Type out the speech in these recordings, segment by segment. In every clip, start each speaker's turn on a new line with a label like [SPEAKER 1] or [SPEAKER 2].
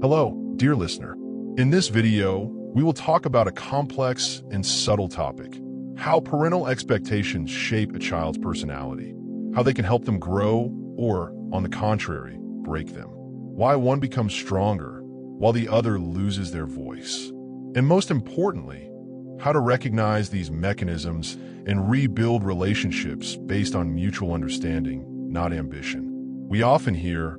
[SPEAKER 1] Hello, dear listener. In this video, we will talk about a complex and subtle topic: how parental expectations shape a child's personality, how they can help them grow or, on the contrary, break them, why one becomes stronger while the other loses their voice, and most importantly, how to recognize these mechanisms and rebuild relationships based on mutual understanding, not ambition. We often hear,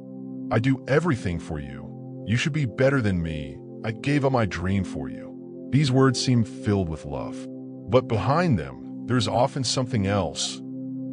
[SPEAKER 1] "I do everything for you. You should be better than me. I gave up my dream for you." These words seem filled with love, but behind them, there's often something else: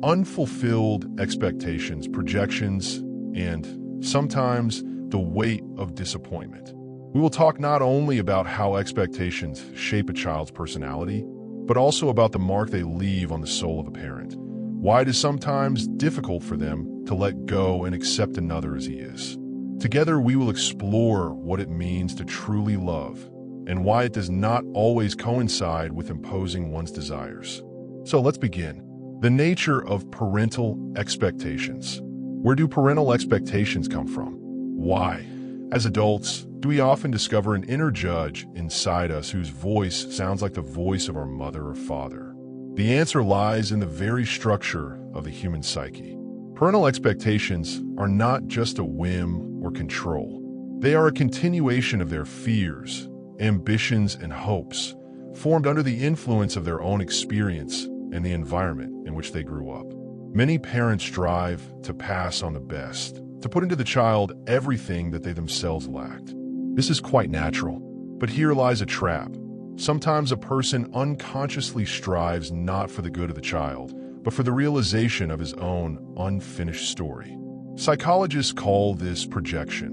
[SPEAKER 1] unfulfilled expectations, projections, and sometimes the weight of disappointment. We will talk not only about how expectations shape a child's personality, but also about the mark they leave on the soul of a parent. Why it is sometimes difficult for them to let go and accept another as he is. Together, we will explore what it means to truly love and why it does not always coincide with imposing one's desires. So let's begin. The nature of parental expectations. Where do parental expectations come from? Why? As adults, do we often discover an inner judge inside us whose voice sounds like the voice of our mother or father? The answer lies in the very structure of the human psyche. Parental expectations are not just a whim or control. They are a continuation of their fears, ambitions, and hopes, formed under the influence of their own experience and the environment in which they grew up. Many parents strive to pass on the best, to put into the child everything that they themselves lacked. This is quite natural, but here lies a trap. Sometimes a person unconsciously strives not for the good of the child, but for the realization of his own unfinished story. Psychologists call this projection,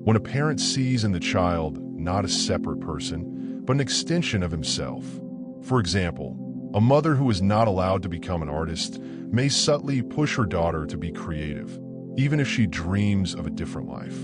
[SPEAKER 1] when a parent sees in the child not a separate person, but an extension of himself. For example, a mother who is not allowed to become an artist may subtly push her daughter to be creative, even if she dreams of a different life.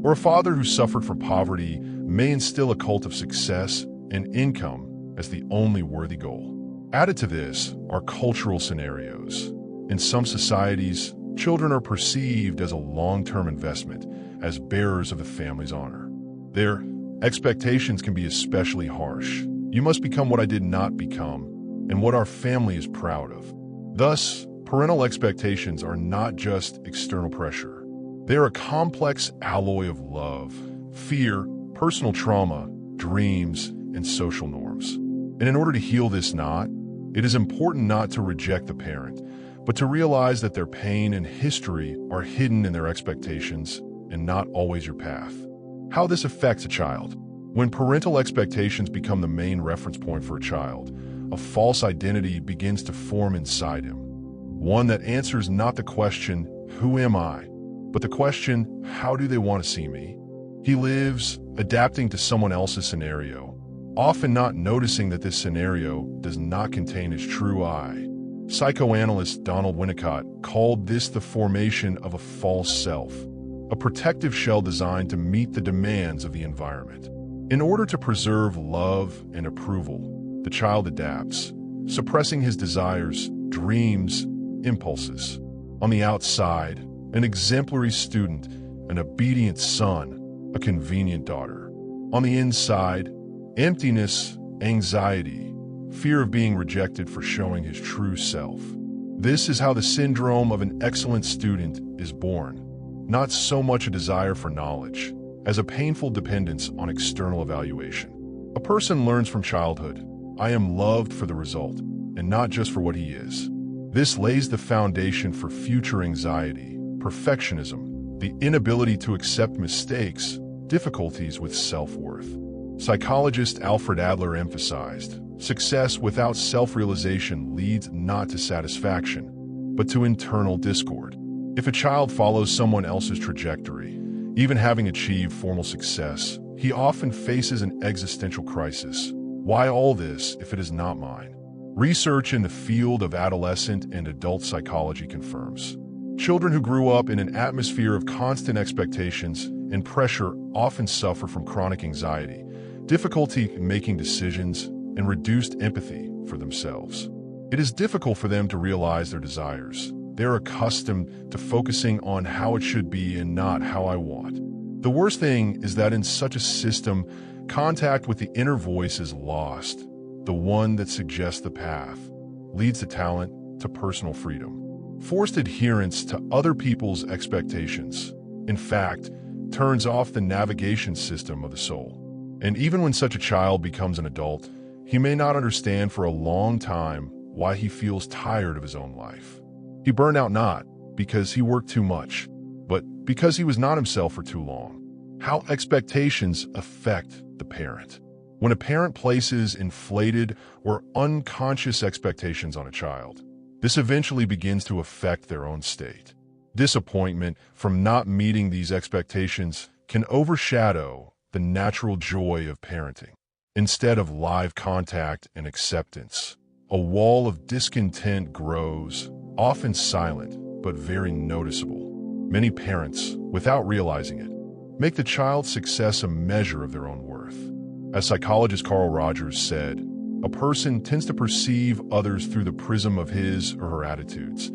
[SPEAKER 1] Or a father who suffered from poverty may instill a cult of success and income as the only worthy goal. Added to this are cultural scenarios. In some societies, children are perceived as a long-term investment, as bearers of the family's honor. Their expectations can be especially harsh. You must become what I did not become, and what our family is proud of. Thus, parental expectations are not just external pressure. They are a complex alloy of love, fear, personal trauma, dreams, and social norms. And in order to heal this knot, it is important not to reject the parent, but to realize that their pain and history are hidden in their expectations and not always your path. How this affects a child. When parental expectations become the main reference point for a child, a false identity begins to form inside him. One that answers not the question, "Who am I?" but the question, "How do they want to see me?" He lives adapting to someone else's scenario, often not noticing that this scenario does not contain his true I. Psychoanalyst Donald Winnicott called this the formation of a false self, a protective shell designed to meet the demands of the environment. In order to preserve love and approval, the child adapts, suppressing his desires, dreams, impulses. On the outside, an exemplary student, an obedient son, a convenient daughter. On the inside, emptiness, anxiety, fear of being rejected for showing his true self. This is how the syndrome of an excellent student is born. Not so much a desire for knowledge, as a painful dependence on external evaluation. A person learns from childhood, "I am loved for the result, and not just for what he is." This lays the foundation for future anxiety, perfectionism, the inability to accept mistakes, difficulties with self-worth. Psychologist Alfred Adler emphasized, success without self-realization leads not to satisfaction, but to internal discord. If a child follows someone else's trajectory, even having achieved formal success, he often faces an existential crisis. Why all this if it is not mine? Research in the field of adolescent and adult psychology confirms. Children who grew up in an atmosphere of constant expectations and pressure often suffer from chronic anxiety, difficulty in making decisions, and reduced empathy for themselves. It is difficult for them to realize their desires. They're accustomed to focusing on how it should be and not how I want. The worst thing is that in such a system, contact with the inner voice is lost, the one that suggests the path, leads to talent, to personal freedom. Forced adherence to other people's expectations, in fact, turns off the navigation system of the soul. And even when such a child becomes an adult, he may not understand for a long time why he feels tired of his own life. He burned out not because he worked too much, but because he was not himself for too long. How expectations affect the parent. When a parent places inflated or unconscious expectations on a child, this eventually begins to affect their own state. Disappointment from not meeting these expectations can overshadow the natural joy of parenting. Instead of live contact and acceptance, a wall of discontent grows, often silent but very noticeable. Many parents, without realizing it, make the child's success a measure of their own worth. As psychologist Carl Rogers said, a person tends to perceive others through the prism of his or her attitudes,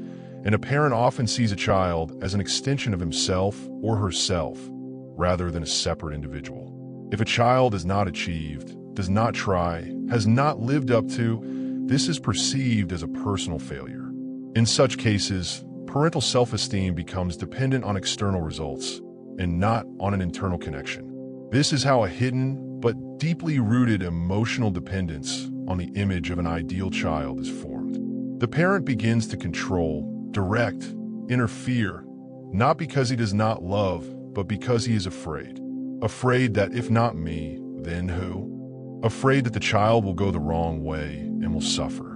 [SPEAKER 1] and a parent often sees a child as an extension of himself or herself, rather than a separate individual. If a child has not achieved, does not try, has not lived up to, this is perceived as a personal failure. In such cases, parental self-esteem becomes dependent on external results and not on an internal connection. This is how a hidden but deeply rooted emotional dependence on the image of an ideal child is formed. The parent begins to control, direct, interfere, not because he does not love, but because he is afraid. Afraid that if not me, then who? Afraid that the child will go the wrong way and will suffer.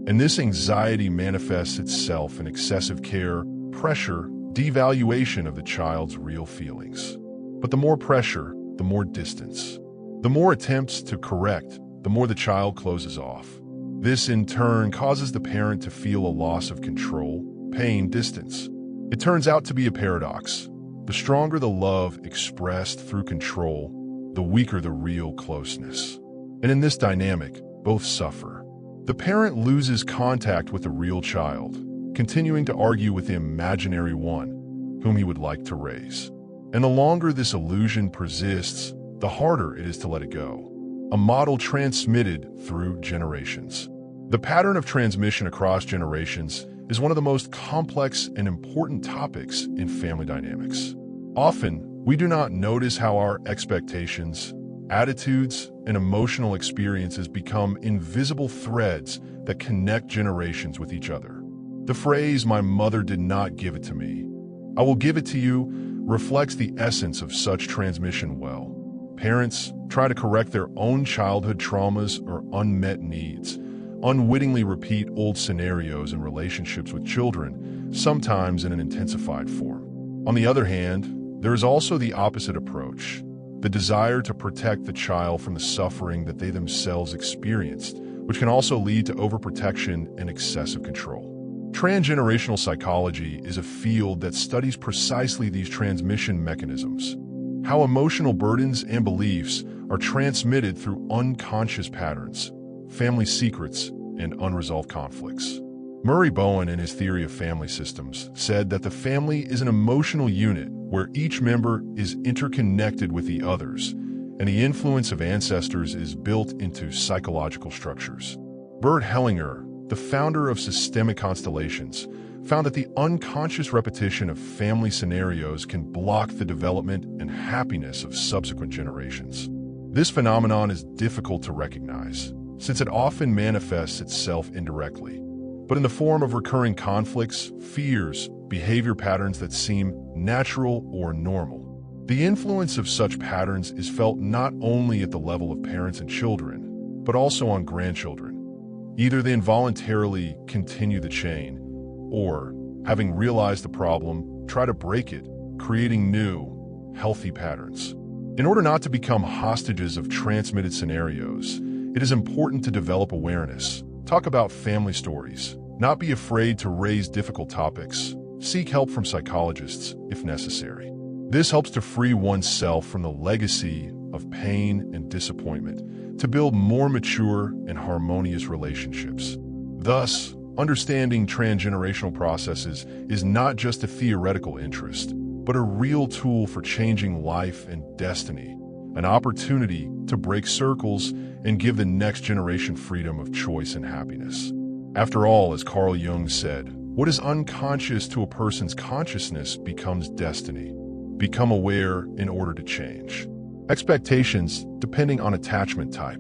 [SPEAKER 1] And this anxiety manifests itself in excessive care, pressure, devaluation of the child's real feelings. But the more pressure, the more distance. The more attempts to correct, the more the child closes off. This in turn causes the parent to feel a loss of control, pain, distance. It turns out to be a paradox. The stronger the love expressed through control, the weaker the real closeness. And in this dynamic, both suffer. The parent loses contact with the real child, continuing to argue with the imaginary one, whom he would like to raise. And the longer this illusion persists, the harder it is to let it go. A model transmitted through generations. The pattern of transmission across generations is one of the most complex and important topics in family dynamics. Often, we do not notice how our expectations, attitudes, and emotional experiences become invisible threads that connect generations with each other. The phrase, "my mother did not give it to me, I will give it to you," reflects the essence of such transmission well. Parents try to correct their own childhood traumas or unmet needs, unwittingly repeat old scenarios in relationships with children, sometimes in an intensified form. On the other hand, there is also the opposite approach, the desire to protect the child from the suffering that they themselves experienced, which can also lead to overprotection and excessive control. Transgenerational psychology is a field that studies precisely these transmission mechanisms, how emotional burdens and beliefs are transmitted through unconscious patterns, family secrets, and unresolved conflicts. Murray Bowen, in his theory of family systems, said that the family is an emotional unit where each member is interconnected with the others, and the influence of ancestors is built into psychological structures. Bert Hellinger, the founder of systemic constellations, found that the unconscious repetition of family scenarios can block the development and happiness of subsequent generations. This phenomenon is difficult to recognize, since it often manifests itself indirectly, but in the form of recurring conflicts, fears, behavior patterns that seem natural or normal. The influence of such patterns is felt not only at the level of parents and children, but also on grandchildren. Either they involuntarily continue the chain, or, having realized the problem, try to break it, creating new, healthy patterns. In order not to become hostages of transmitted scenarios, it is important to develop awareness, talk about family stories, not be afraid to raise difficult topics, seek help from psychologists if necessary. This helps to free oneself from the legacy of pain and disappointment, to build more mature and harmonious relationships. Thus, understanding transgenerational processes is not just a theoretical interest, but a real tool for changing life and destiny, an opportunity to break circles and give the next generation freedom of choice and happiness. After all, as Carl Jung said, what is unconscious to a person's consciousness becomes destiny. Become aware in order to change. Expectations depending on attachment type.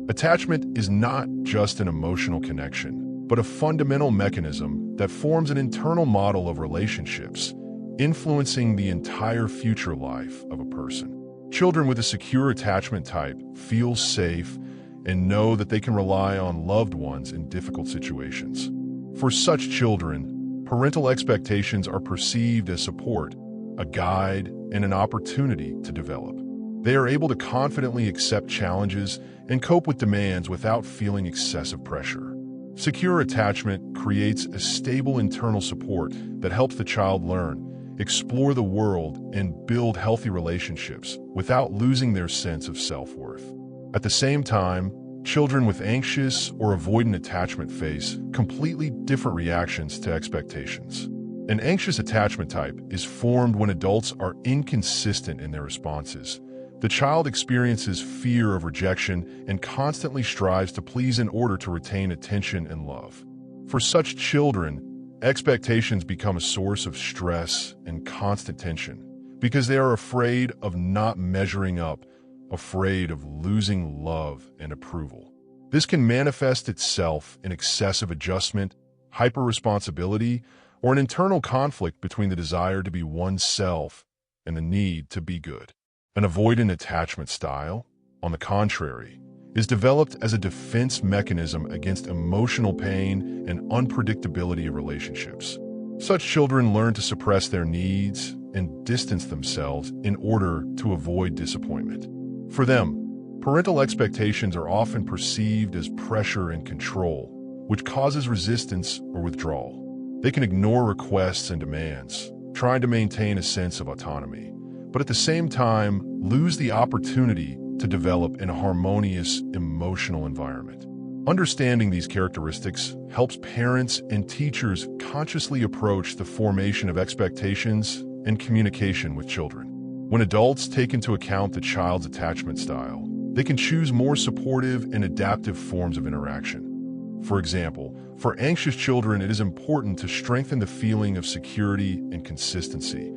[SPEAKER 1] Attachment is not just an emotional connection, but a fundamental mechanism that forms an internal model of relationships, influencing the entire future life of a person. Children with a secure attachment type feel safe and know that they can rely on loved ones in difficult situations. For such children, parental expectations are perceived as support, a guide, and an opportunity to develop. They are able to confidently accept challenges and cope with demands without feeling excessive pressure. Secure attachment creates a stable internal support that helps the child learn, explore the world, and build healthy relationships without losing their sense of self-worth. At the same time, children with anxious or avoidant attachment face completely different reactions to expectations. An anxious attachment type is formed when adults are inconsistent in their responses. The child experiences fear of rejection and constantly strives to please in order to retain attention and love. For such children, expectations become a source of stress and constant tension because they are afraid of not measuring up, afraid of losing love and approval. This can manifest itself in excessive adjustment, hyper-responsibility, or an internal conflict between the desire to be oneself and the need to be good. An avoidant attachment style, on the contrary, is developed as a defense mechanism against emotional pain and unpredictability of relationships. Such children learn to suppress their needs and distance themselves in order to avoid disappointment. For them, parental expectations are often perceived as pressure and control, which causes resistance or withdrawal. They can ignore requests and demands, trying to maintain a sense of autonomy, but at the same time, lose the opportunity to develop in a harmonious emotional environment. Understanding these characteristics helps parents and teachers consciously approach the formation of expectations and communication with children. When adults take into account the child's attachment style, they can choose more supportive and adaptive forms of interaction. For example, for anxious children, it is important to strengthen the feeling of security and consistency,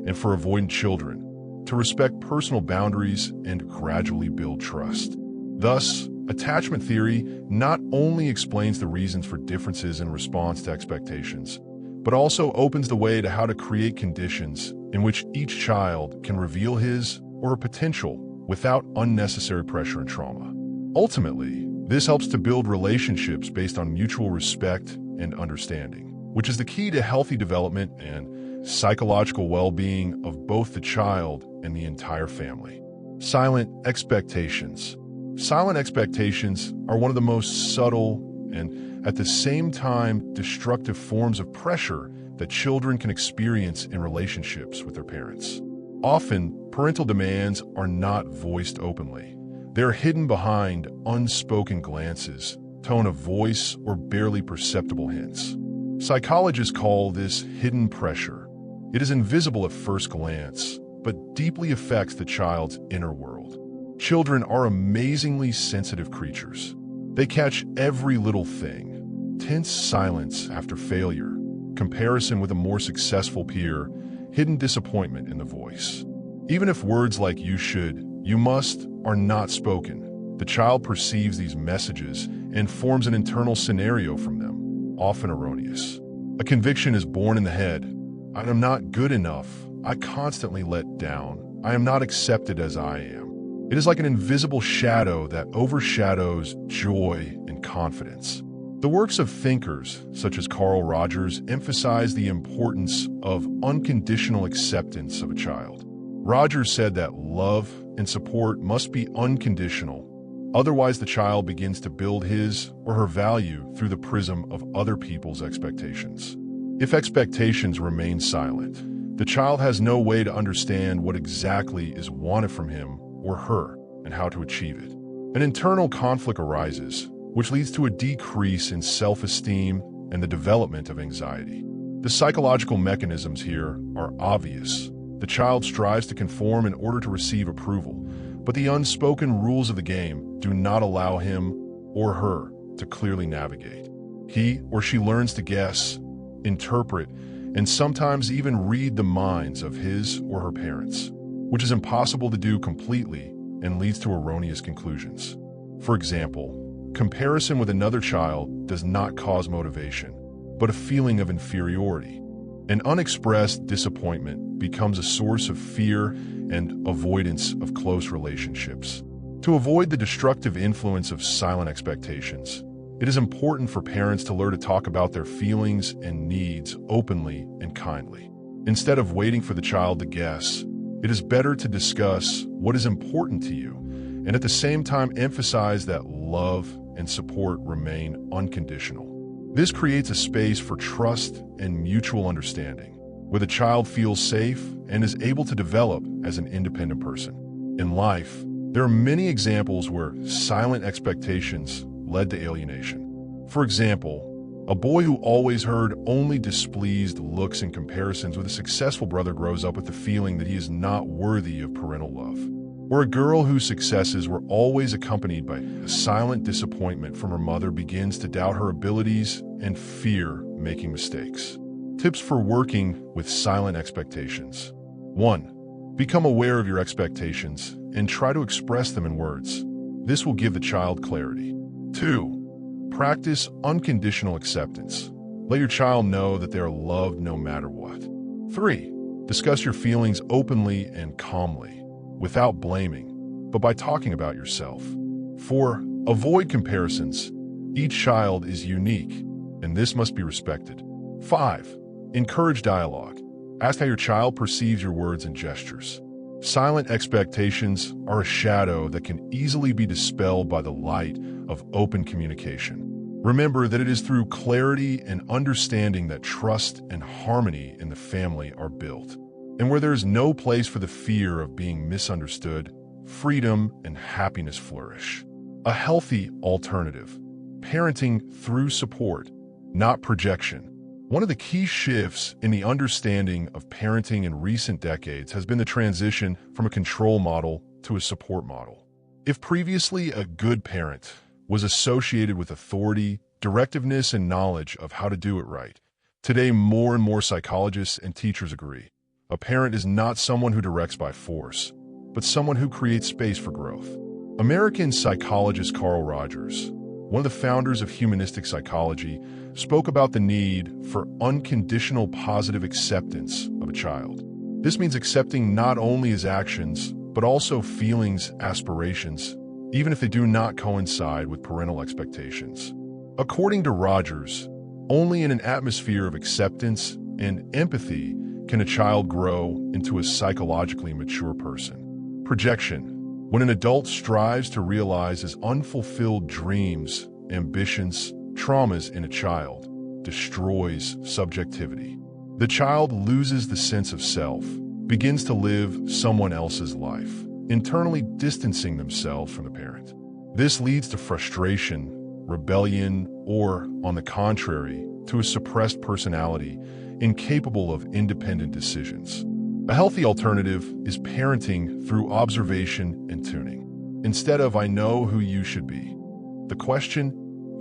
[SPEAKER 1] and for avoidant children, to respect personal boundaries and gradually build trust. Thus, attachment theory not only explains the reasons for differences in response to expectations, but also opens the way to how to create conditions in which each child can reveal his or her potential without unnecessary pressure and trauma. Ultimately, this helps to build relationships based on mutual respect and understanding, which is the key to healthy development and psychological well-being of both the child and the entire family. Silent expectations. Silent expectations are one of the most subtle and, at the same time, destructive forms of pressure that children can experience in relationships with their parents. Often, parental demands are not voiced openly. They're hidden behind unspoken glances, tone of voice, or barely perceptible hints. Psychologists call this hidden pressure. It is invisible at first glance, but deeply affects the child's inner world. Children are amazingly sensitive creatures. They catch every little thing: tense silence after failure, comparison with a more successful peer, hidden disappointment in the voice. Even if words like "you should," "you must" are not spoken, the child perceives these messages and forms an internal scenario from them, often erroneous. A conviction is born in the head: I am not good enough, I constantly let down, I am not accepted as I am. It is like an invisible shadow that overshadows joy and confidence. The works of thinkers such as Carl Rogers emphasize the importance of unconditional acceptance of a child. Rogers said that love and support must be unconditional, otherwise the child begins to build his or her value through the prism of other people's expectations. If expectations remain silent, the child has no way to understand what exactly is wanted from him or her and how to achieve it. An internal conflict arises, which leads to a decrease in self-esteem and the development of anxiety. The psychological mechanisms here are obvious. The child strives to conform in order to receive approval, but the unspoken rules of the game do not allow him or her to clearly navigate. He or she learns to guess, interpret, and sometimes even read the minds of his or her parents, which is impossible to do completely and leads to erroneous conclusions. For example, comparison with another child does not cause motivation, but a feeling of inferiority. An unexpressed disappointment becomes a source of fear and avoidance of close relationships. To avoid the destructive influence of silent expectations, it is important for parents to learn to talk about their feelings and needs openly and kindly. Instead of waiting for the child to guess, it is better to discuss what is important to you and at the same time emphasize that love and support remain unconditional. This creates a space for trust and mutual understanding, where the child feels safe and is able to develop as an independent person. In life, there are many examples where silent expectations led to alienation. For example, a boy who always heard only displeased looks and comparisons with a successful brother grows up with the feeling that he is not worthy of parental love. Or a girl whose successes were always accompanied by a silent disappointment from her mother begins to doubt her abilities and fear making mistakes. Tips for working with silent expectations. 1. Become aware of your expectations and try to express them in words. This will give the child clarity. 2. Practice unconditional acceptance. Let your child know that they are loved no matter what. 3. Discuss your feelings openly and calmly, without blaming, but by talking about yourself. 4. Avoid comparisons. Each child is unique, and this must be respected. 5. Encourage dialogue. Ask how your child perceives your words and gestures. Silent expectations are a shadow that can easily be dispelled by the light of open communication. Remember that it is through clarity and understanding that trust and harmony in the family are built. And where there is no place for the fear of being misunderstood, freedom and happiness flourish. A healthy alternative. Parenting through support, not projection. One of the key shifts in the understanding of parenting in recent decades has been the transition from a control model to a support model. If previously a good parent was associated with authority, directiveness, and knowledge of how to do it right, today more and more psychologists and teachers agree. A parent is not someone who directs by force, but someone who creates space for growth. American psychologist Carl Rogers, one of the founders of humanistic psychology, spoke about the need for unconditional positive acceptance of a child. This means accepting not only his actions, but also feelings, aspirations, even if they do not coincide with parental expectations. According to Rogers, only in an atmosphere of acceptance and empathy can a child grow into a psychologically mature person. Projection. When an adult strives to realize his unfulfilled dreams, ambitions, traumas in a child, destroys subjectivity. The child loses the sense of self, begins to live someone else's life, internally distancing themselves from the parent. This leads to frustration, rebellion, or, on the contrary, to a suppressed personality, incapable of independent decisions. A healthy alternative is parenting through observation and tuning. Instead of "I know who you should be," the question,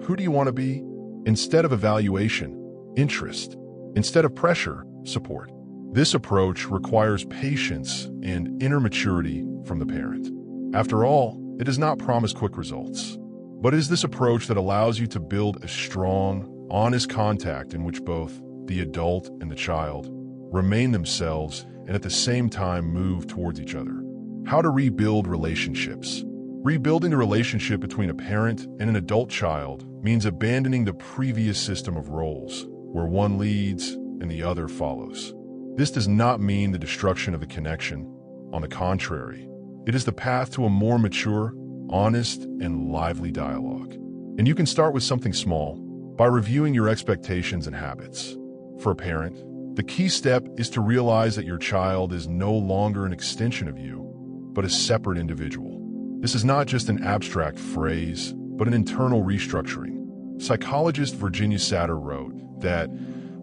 [SPEAKER 1] "Who do you want to be?" Instead of evaluation, interest. Instead of pressure, support. This approach requires patience and inner maturity from the parent. After all, it does not promise quick results, but it is this approach that allows you to build a strong, honest contact in which both the adult and the child remain themselves and at the same time move towards each other. How to rebuild relationships. Rebuilding the relationship between a parent and an adult child means abandoning the previous system of roles, where one leads and the other follows. This does not mean the destruction of the connection. On the contrary, it is the path to a more mature, honest, and lively dialogue. And you can start with something small, by reviewing your expectations and habits. For a parent, the key step is to realize that your child is no longer an extension of you, but a separate individual. This is not just an abstract phrase, but an internal restructuring. Psychologist Virginia Satter wrote that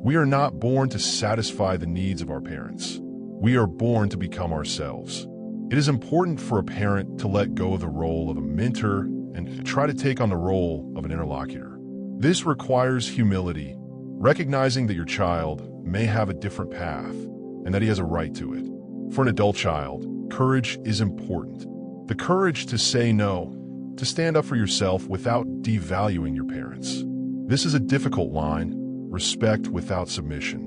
[SPEAKER 1] we are not born to satisfy the needs of our parents. We are born to become ourselves. It is important for a parent to let go of the role of a mentor and try to take on the role of an interlocutor. This requires humility, recognizing that your child may have a different path and that he has a right to it. For an adult child, courage is important. The courage to say no, to stand up for yourself without devaluing your parents. This is a difficult line, respect without submission,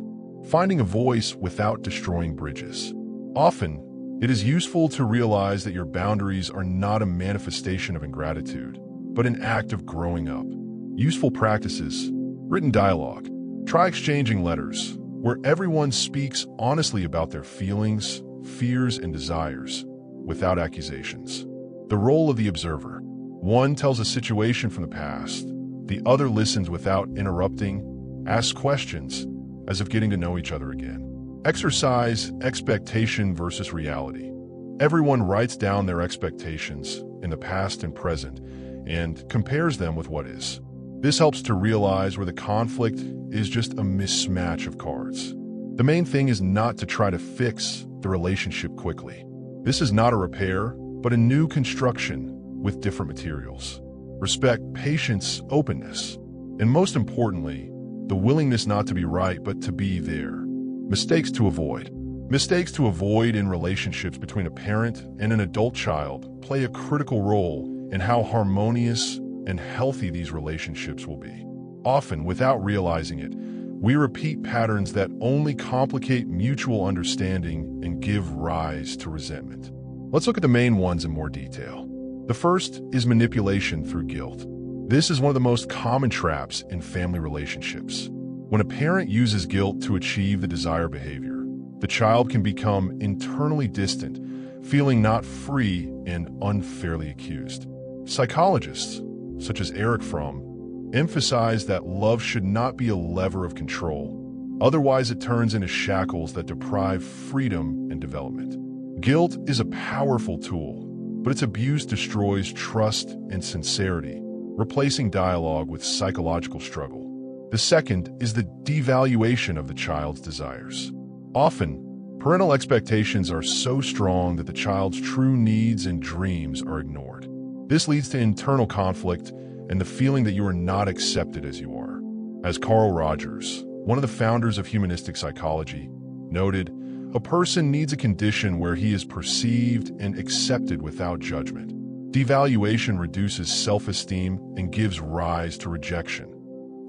[SPEAKER 1] finding a voice without destroying bridges. Often, it is useful to realize that your boundaries are not a manifestation of ingratitude, but an act of growing up. Useful practices, written dialogue. Try exchanging letters, where everyone speaks honestly about their feelings, fears, and desires, without accusations. The role of the observer. One tells a situation from the past. The other listens without interrupting, asks questions, as if getting to know each other again. Exercise expectation versus reality. Everyone writes down their expectations in the past and present and compares them with what is. This helps to realize where the conflict is just a mismatch of cards. The main thing is not to try to fix the relationship quickly. This is not a repair, but a new construction with different materials. Respect, patience, openness, and most importantly, the willingness not to be right, but to be there. Mistakes to avoid. Mistakes to avoid in relationships between a parent and an adult child play a critical role in how harmonious and healthy these relationships will be. Often, without realizing it, we repeat patterns that only complicate mutual understanding and give rise to resentment. Let's look at the main ones in more detail. The first is manipulation through guilt. This is one of the most common traps in family relationships. When a parent uses guilt to achieve the desired behavior, the child can become internally distant, feeling not free and unfairly accused. Psychologists, such as Eric Fromm, emphasize that love should not be a lever of control. Otherwise, it turns into shackles that deprive freedom and development. Guilt is a powerful tool, but its abuse destroys trust and sincerity, replacing dialogue with psychological struggle. The second is the devaluation of the child's desires. Often, parental expectations are so strong that the child's true needs and dreams are ignored. This leads to internal conflict and the feeling that you are not accepted as you are. As Carl Rogers, one of the founders of humanistic psychology, noted, a person needs a condition where he is perceived and accepted without judgment. Devaluation reduces self-esteem and gives rise to rejection.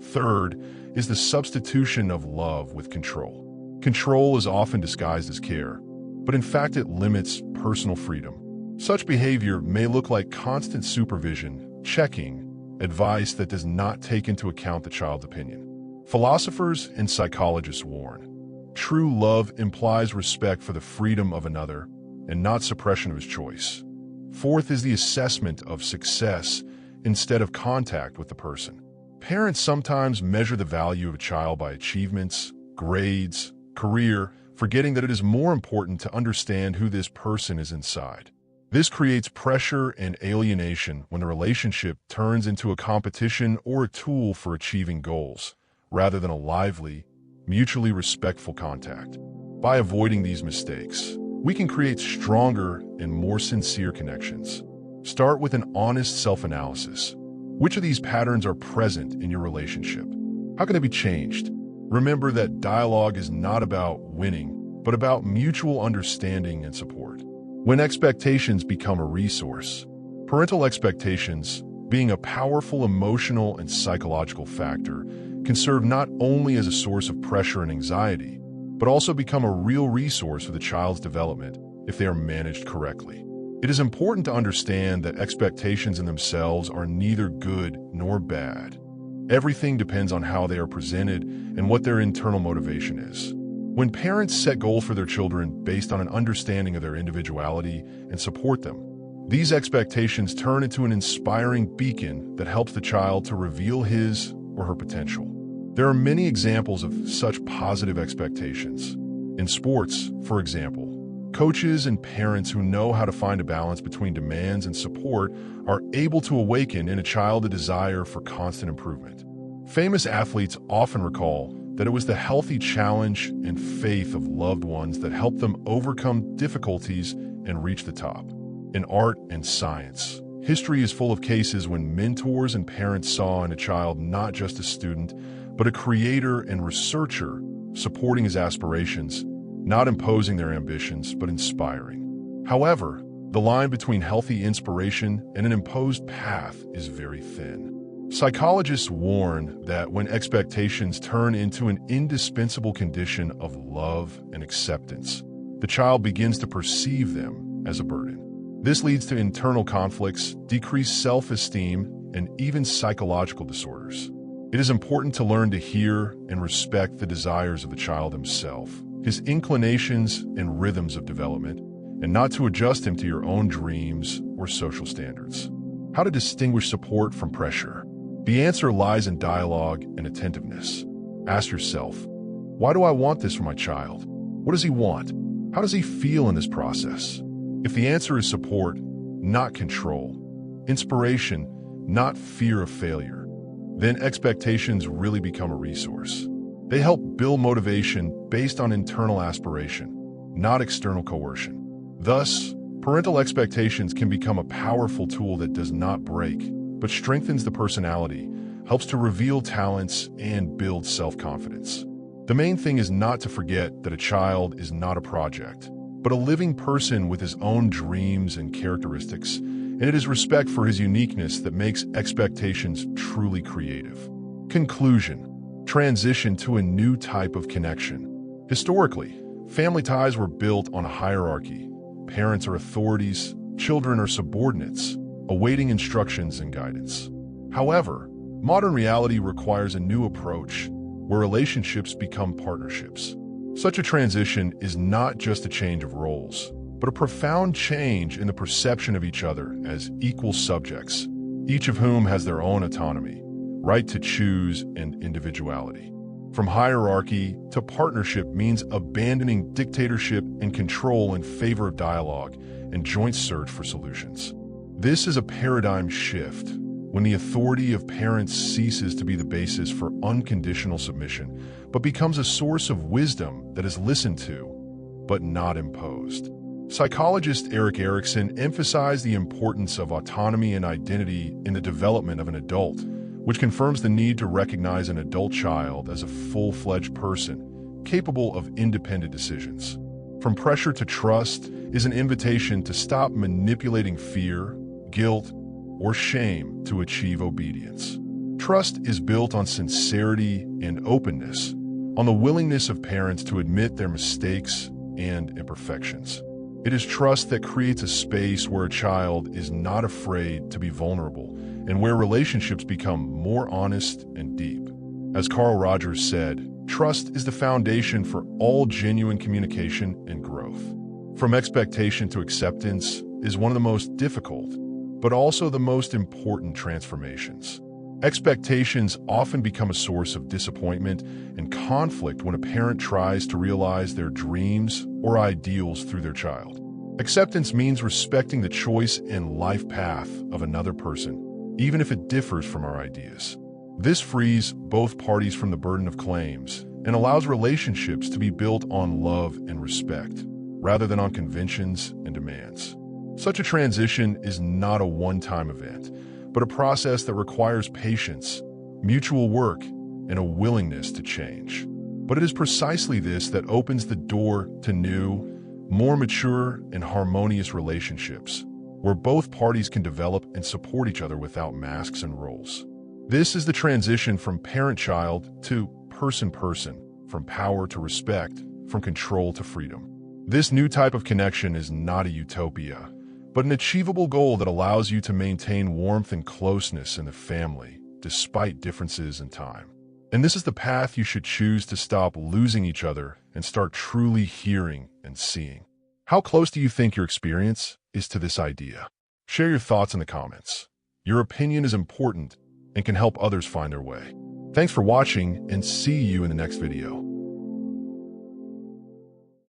[SPEAKER 1] Third is the substitution of love with control. Control is often disguised as care, but in fact it limits personal freedom. Such behavior may look like constant supervision, checking, advice that does not take into account the child's opinion. Philosophers and psychologists warn, true love implies respect for the freedom of another and not suppression of his choice. Fourth is the assessment of success instead of contact with the person. Parents sometimes measure the value of a child by achievements, grades, career, forgetting that it is more important to understand who this person is inside. This creates pressure and alienation when the relationship turns into a competition or a tool for achieving goals, rather than a lively, mutually respectful contact. By avoiding these mistakes, we can create stronger and more sincere connections. Start with an honest self-analysis. Which of these patterns are present in your relationship? How can it be changed? Remember that dialogue is not about winning, but about mutual understanding and support. When expectations become a resource, parental expectations, being a powerful emotional and psychological factor, can serve not only as a source of pressure and anxiety, but also become a real resource for the child's development if they are managed correctly. It is important to understand that expectations in themselves are neither good nor bad. Everything depends on how they are presented and what their internal motivation is. When parents set goals for their children based on an understanding of their individuality and support them, these expectations turn into an inspiring beacon that helps the child to reveal his or her potential. There are many examples of such positive expectations. In sports, for example, coaches and parents who know how to find a balance between demands and support are able to awaken in a child a desire for constant improvement. Famous athletes often recall that it was the healthy challenge and faith of loved ones that helped them overcome difficulties and reach the top. In art and science, history is full of cases when mentors and parents saw in a child not just a student, but a creator and researcher supporting his aspirations, not imposing their ambitions, but inspiring. However, the line between healthy inspiration and an imposed path is very thin. Psychologists warn that when expectations turn into an indispensable condition of love and acceptance, the child begins to perceive them as a burden. This leads to internal conflicts, decreased self-esteem, and even psychological disorders. It is important to learn to hear and respect the desires of the child himself, his inclinations and rhythms of development, and not to adjust him to your own dreams or social standards. How to distinguish support from pressure? The answer lies in dialogue and attentiveness. Ask yourself, why do I want this for my child? What does he want? How does he feel in this process? If the answer is support, not control, inspiration, not fear of failure, then expectations really become a resource. They help build motivation based on internal aspiration, not external coercion. Thus, parental expectations can become a powerful tool that does not break, but strengthens the personality, helps to reveal talents, and build self-confidence. The main thing is not to forget that a child is not a project, but a living person with his own dreams and characteristics, and it is respect for his uniqueness that makes expectations truly creative. Conclusion. Transition to a new type of connection. Historically, family ties were built on a hierarchy. Parents are authorities, children are subordinates, awaiting instructions and guidance. However, modern reality requires a new approach, where relationships become partnerships. Such a transition is not just a change of roles, but a profound change in the perception of each other as equal subjects, each of whom has their own autonomy, right to choose, and individuality. From hierarchy to partnership means abandoning dictatorship and control in favor of dialogue and joint search for solutions. This is a paradigm shift when the authority of parents ceases to be the basis for unconditional submission, but becomes a source of wisdom that is listened to, but not imposed. Psychologist Erik Erikson emphasized the importance of autonomy and identity in the development of an adult, which confirms the need to recognize an adult child as a full-fledged person, capable of independent decisions. From pressure to trust is an invitation to stop manipulating fear, guilt, or shame to achieve obedience. Trust is built on sincerity and openness, on the willingness of parents to admit their mistakes and imperfections. It is trust that creates a space where a child is not afraid to be vulnerable and where relationships become more honest and deep. As Carl Rogers said, trust is the foundation for all genuine communication and growth. From expectation to acceptance is one of the most difficult, but also the most important transformations. Expectations often become a source of disappointment and conflict when a parent tries to realize their dreams or ideals through their child. Acceptance means respecting the choice and life path of another person, even if it differs from our ideas. This frees both parties from the burden of claims and allows relationships to be built on love and respect, rather than on conventions and demands. Such a transition is not a one-time event, but a process that requires patience, mutual work, and a willingness to change. But it is precisely this that opens the door to new, more mature, and harmonious relationships, where both parties can develop and support each other without masks and roles. This is the transition from parent-child to person-person, from power to respect, from control to freedom. This new type of connection is not a utopia, but an achievable goal that allows you to maintain warmth and closeness in the family, despite differences in time. And this is the path you should choose to stop losing each other and start truly hearing and seeing. How close do you think your experience is to this idea? Share your thoughts in the comments. Your opinion is important and can help others find their way. Thanks for watching, and see you in the next video.